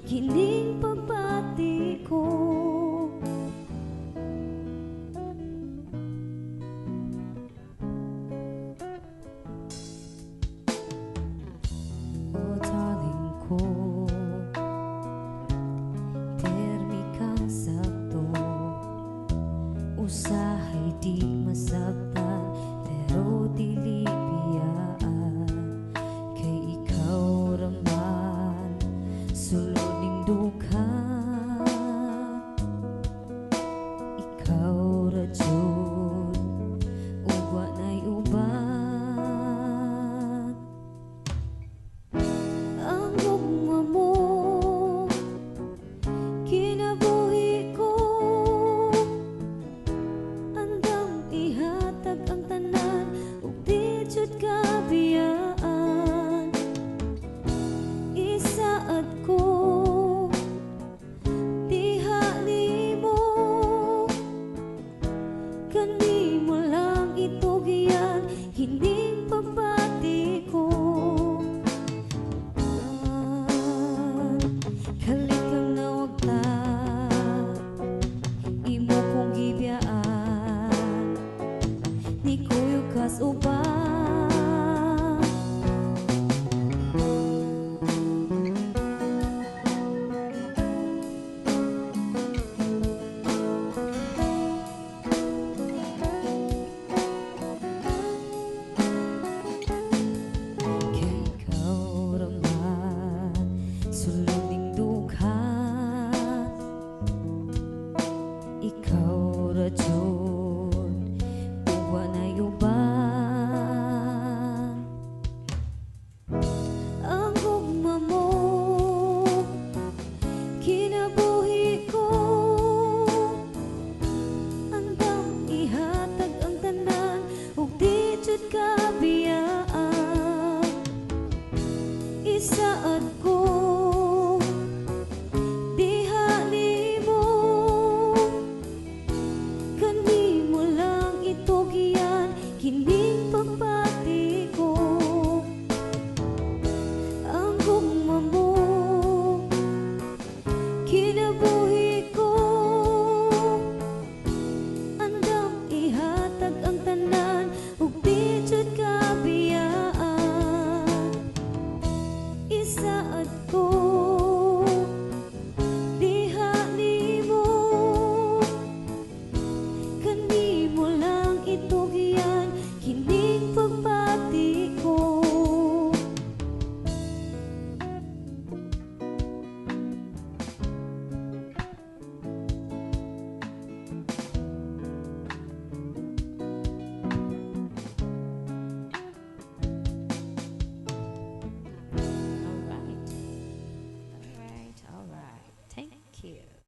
kining pagbati ko. Oh darling ko, pirmi kang sakto, usahay di masaktan, pero dili biyaan. Kay ikaw raman, sulod ning dugha, ikaw ra jud, ug wa nay uban. Ang gugma mo, kinabuhi ko, andam ihatag ang tanan, ug di jud kabiyaan. Isaad ko, diha nimo, kanimo lang itugian, hining pagbati ko. Kalit kang nawagta, imo kong gibiyaan, di kuyog kas uban. Kay ikaw raman, sulod ning dugha, ikaw ra jud, ug wa nay uban. Ang gugma mo, kinabuhi ko, andam ihatag ang tanan, ug di jud kabiyaan. Isaad ko, diha nimo, kanimo lang itugian, kining pagbati ko. Ang gugma mo,